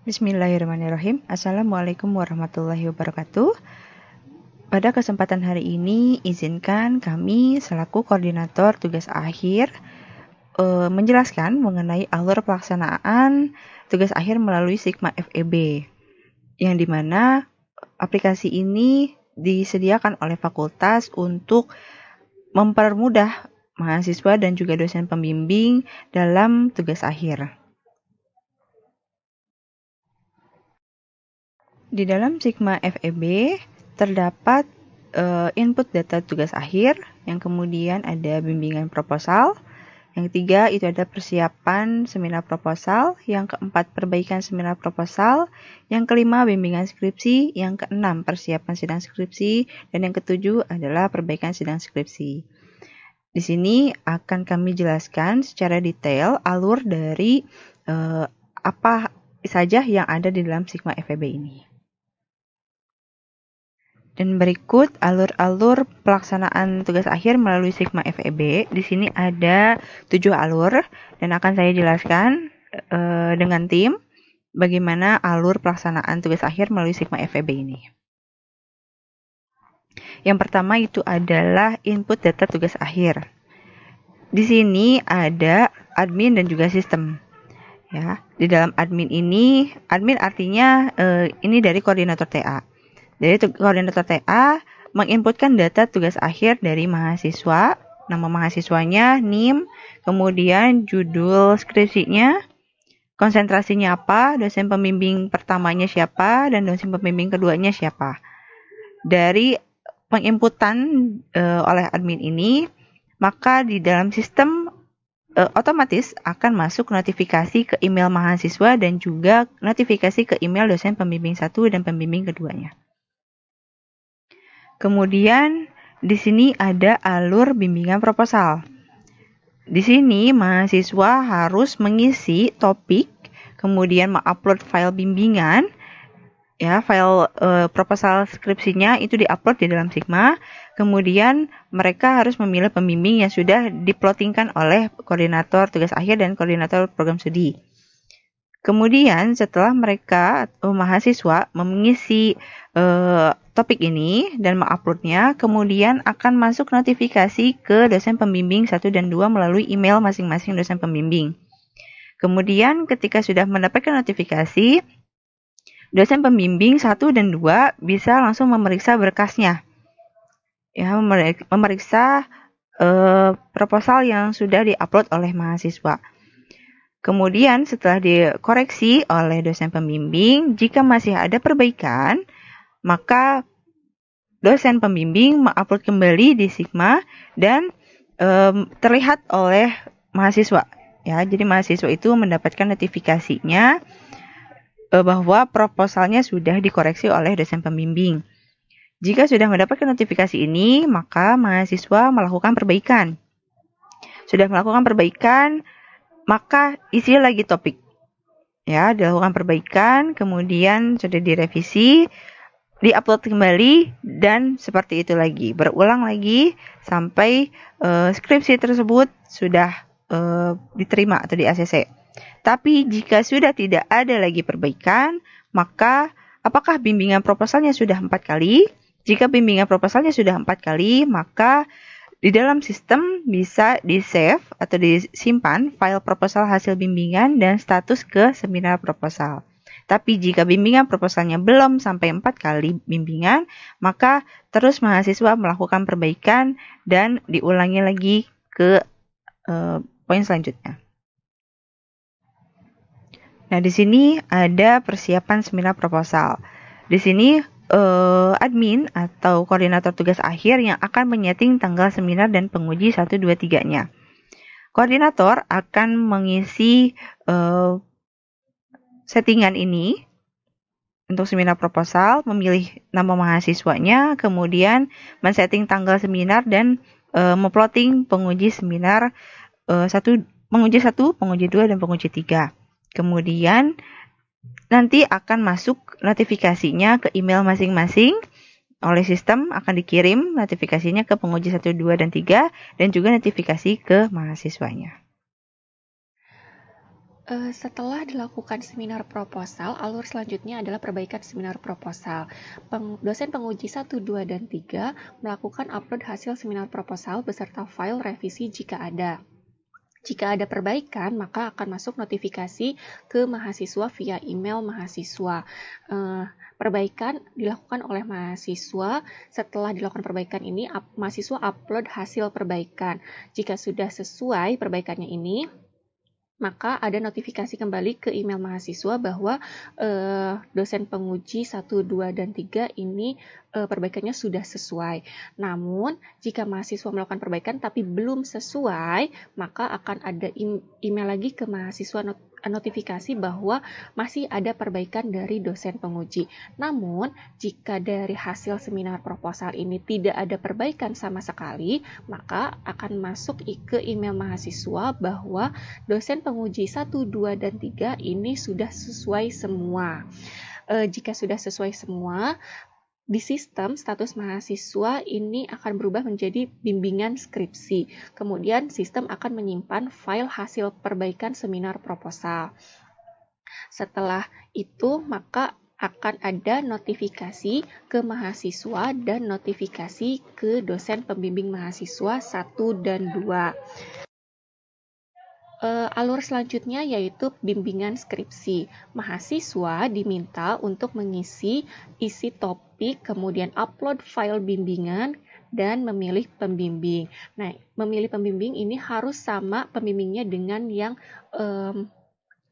Bismillahirrahmanirrahim. Assalamualaikum warahmatullahi wabarakatuh. Pada kesempatan hari ini, izinkan kami selaku koordinator tugas akhir menjelaskan mengenai alur pelaksanaan tugas akhir melalui Sigma FEB, yang dimana aplikasi ini disediakan oleh fakultas untuk mempermudah mahasiswa dan juga dosen pembimbing dalam tugas akhir. Di dalam Sigma FEB terdapat input data tugas akhir, yang kemudian ada bimbingan proposal, yang ketiga itu ada persiapan seminar proposal, yang keempat perbaikan seminar proposal, yang kelima bimbingan skripsi, yang keenam persiapan sidang skripsi, dan yang ketujuh adalah perbaikan sidang skripsi. Di sini akan kami jelaskan secara detail alur dari apa saja yang ada di dalam Sigma FEB ini. Dan berikut alur-alur pelaksanaan tugas akhir melalui Sigma FEB. Di sini ada 7 alur dan akan saya jelaskan dengan tim bagaimana alur pelaksanaan tugas akhir melalui Sigma FEB ini. Yang pertama itu adalah input data tugas akhir. Di sini ada admin dan juga sistem. Ya, di dalam admin ini, admin artinya ini dari koordinator TA. Jadi koordinator TA menginputkan data tugas akhir dari mahasiswa, nama mahasiswanya, NIM, kemudian judul skripsinya, konsentrasinya apa, dosen pembimbing pertamanya siapa, dan dosen pembimbing keduanya siapa. Dari penginputan oleh admin ini, maka di dalam sistem otomatis akan masuk notifikasi ke email mahasiswa dan juga notifikasi ke email dosen pembimbing 1 dan pembimbing keduanya. Kemudian di sini ada alur bimbingan proposal. Di sini mahasiswa harus mengisi topik, kemudian mengupload file bimbingan, ya file proposal skripsinya itu diupload di dalam Sigma. Kemudian mereka harus memilih pembimbing yang sudah diplotingkan oleh koordinator tugas akhir dan koordinator program studi. Kemudian setelah mereka mahasiswa mengisi topik ini dan menguploadnya, kemudian akan masuk notifikasi ke dosen pembimbing 1 dan 2 melalui email masing-masing dosen pembimbing. Kemudian ketika sudah mendapatkan notifikasi, dosen pembimbing 1 dan 2 bisa langsung memeriksa berkasnya. Ya, memeriksa proposal yang sudah diupload oleh mahasiswa. Kemudian setelah dikoreksi oleh dosen pembimbing, jika masih ada perbaikan, maka dosen pembimbing mengupload kembali di Sigma dan terlihat oleh mahasiswa. Ya, jadi mahasiswa itu mendapatkan notifikasinya bahwa proposalnya sudah dikoreksi oleh dosen pembimbing. Jika sudah mendapatkan notifikasi ini, maka mahasiswa melakukan perbaikan. Sudah melakukan perbaikan, maka isi lagi topik. Ya, dilakukan perbaikan, kemudian sudah direvisi, diupload kembali, dan seperti itu lagi. Berulang lagi sampai skripsi tersebut sudah diterima atau di ACC. Tapi jika sudah tidak ada lagi perbaikan, maka apakah bimbingan proposalnya sudah 4 kali? Jika bimbingan proposalnya sudah 4 kali, maka di dalam sistem bisa di-save atau disimpan file proposal hasil bimbingan dan status ke seminar proposal. Tapi jika bimbingan proposalnya belum sampai 4 kali bimbingan, maka terus mahasiswa melakukan perbaikan dan diulangi lagi ke poin selanjutnya. Nah, di sini ada persiapan seminar proposal. Di sini admin atau koordinator tugas akhir yang akan menyeting tanggal seminar dan penguji 1, 2, 3-nya. Koordinator akan mengisi settingan ini untuk seminar proposal, memilih nama mahasiswanya, kemudian men-setting tanggal seminar dan memplotting penguji seminar penguji 1, penguji 2, dan penguji 3. Kemudian nanti akan masuk notifikasinya ke email masing-masing oleh sistem, akan dikirim notifikasinya ke penguji 1, 2, dan 3 dan juga notifikasi ke mahasiswanya. Setelah dilakukan seminar proposal, alur selanjutnya adalah perbaikan seminar proposal. Dosen penguji 1, 2, dan 3 melakukan upload hasil seminar proposal beserta file revisi jika ada. Jika ada perbaikan, maka akan masuk notifikasi ke mahasiswa via email mahasiswa. Perbaikan dilakukan oleh mahasiswa. Setelah dilakukan perbaikan ini, mahasiswa upload hasil perbaikan. Jika sudah sesuai perbaikannya ini, maka ada notifikasi kembali ke email mahasiswa bahwa dosen penguji 1, 2, dan 3 ini perbaikannya sudah sesuai. Namun, jika mahasiswa melakukan perbaikan tapi belum sesuai, maka akan ada email lagi ke mahasiswa notifikasi bahwa masih ada perbaikan dari dosen penguji. Namun, jika dari hasil seminar proposal ini tidak ada perbaikan sama sekali, maka akan masuk ke email mahasiswa bahwa dosen penguji 1, 2, dan 3 ini sudah sesuai semua. Jika sudah sesuai semua, di sistem status mahasiswa ini akan berubah menjadi bimbingan skripsi. Kemudian sistem akan menyimpan file hasil perbaikan seminar proposal. Setelah itu, maka akan ada notifikasi ke mahasiswa dan notifikasi ke dosen pembimbing mahasiswa 1 dan 2. Alur selanjutnya yaitu bimbingan skripsi. Mahasiswa diminta untuk mengisi isi topik, kemudian upload file bimbingan, dan memilih pembimbing. Nah, memilih pembimbing ini harus sama pembimbingnya dengan yang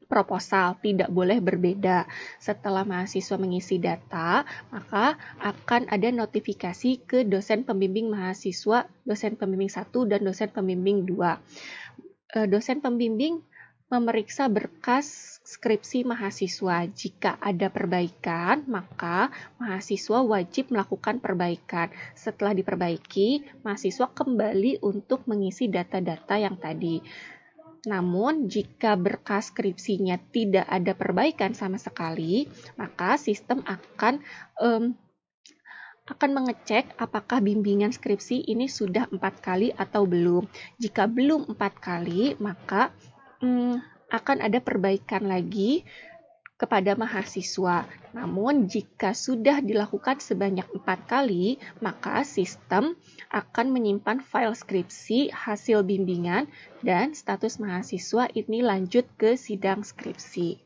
proposal, tidak boleh berbeda. Setelah mahasiswa mengisi data, maka akan ada notifikasi ke dosen pembimbing mahasiswa, dosen pembimbing 1 dan dosen pembimbing 2. Dosen pembimbing memeriksa berkas skripsi mahasiswa. Jika ada perbaikan, maka mahasiswa wajib melakukan perbaikan. Setelah diperbaiki, mahasiswa kembali untuk mengisi data-data yang tadi. Namun, jika berkas skripsinya tidak ada perbaikan sama sekali, maka sistem akan mengecek apakah bimbingan skripsi ini sudah 4 kali atau belum. Jika belum 4 kali, maka akan ada perbaikan lagi kepada mahasiswa. Namun, jika sudah dilakukan sebanyak 4 kali, maka sistem akan menyimpan file skripsi, hasil bimbingan, dan status mahasiswa ini lanjut ke sidang skripsi.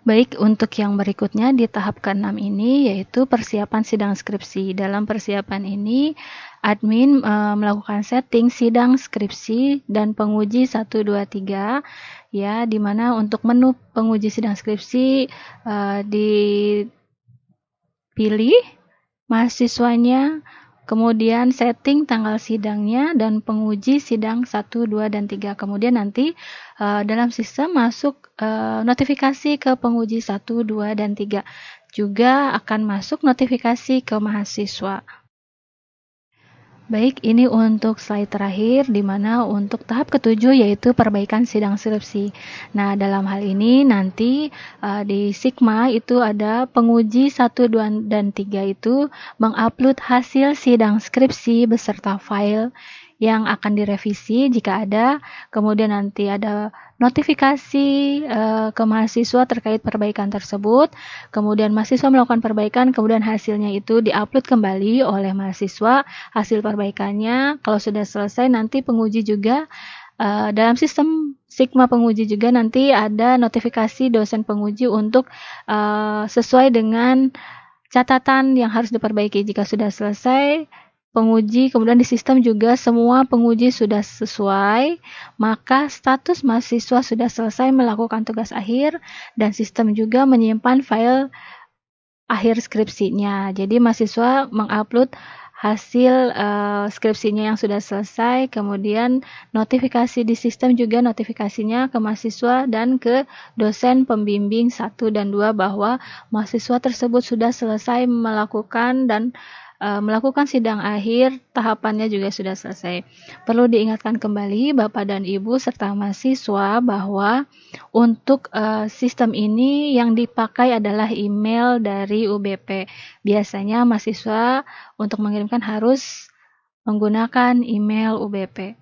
Baik, untuk yang berikutnya di tahap ke-6 ini yaitu persiapan sidang skripsi. Dalam persiapan ini, admin melakukan setting sidang skripsi dan penguji 1, 2, 3, ya, di mana untuk menu penguji sidang skripsi dipilih mahasiswanya, kemudian setting tanggal sidangnya dan penguji sidang 1, 2, dan 3. Kemudian nanti dalam sistem masuk notifikasi ke penguji 1, 2, dan 3. Juga akan masuk notifikasi ke mahasiswa. Baik, ini untuk slide terakhir, di mana untuk tahap ke-7 yaitu perbaikan sidang skripsi. Nah, dalam hal ini nanti di Sigma itu ada penguji 1, 2, dan 3 itu mengupload hasil sidang skripsi beserta file yang akan direvisi jika ada, kemudian nanti ada notifikasi ke mahasiswa terkait perbaikan tersebut, kemudian mahasiswa melakukan perbaikan, kemudian hasilnya itu diupload kembali oleh mahasiswa, hasil perbaikannya. Kalau sudah selesai, nanti penguji juga dalam sistem Sigma penguji juga nanti ada notifikasi dosen penguji untuk sesuai dengan catatan yang harus diperbaiki. Jika sudah selesai penguji, kemudian di sistem juga semua penguji sudah sesuai, maka status mahasiswa sudah selesai melakukan tugas akhir, dan sistem juga menyimpan file akhir skripsinya. Jadi mahasiswa mengupload hasil skripsinya yang sudah selesai, kemudian notifikasi di sistem juga notifikasinya ke mahasiswa dan ke dosen pembimbing 1 dan 2 bahwa mahasiswa tersebut sudah selesai melakukan dan melakukan sidang akhir, tahapannya juga sudah selesai. Perlu diingatkan kembali Bapak dan Ibu serta mahasiswa bahwa untuk sistem ini yang dipakai adalah email dari UBP. Biasanya mahasiswa untuk mengirimkan harus menggunakan email UBP.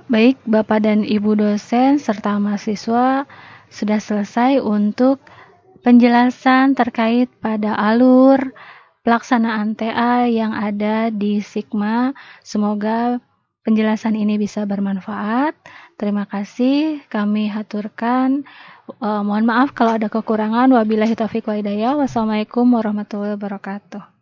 Baik, Bapak dan Ibu dosen serta mahasiswa sudah selesai untuk penjelasan terkait pada alur pelaksanaan TA yang ada di Sigma. Semoga penjelasan ini bisa bermanfaat. Terima kasih, kami haturkan. Mohon maaf kalau ada kekurangan. Wabillahi taufiq wa hidayah. Wassalamualaikum warahmatullahi wabarakatuh.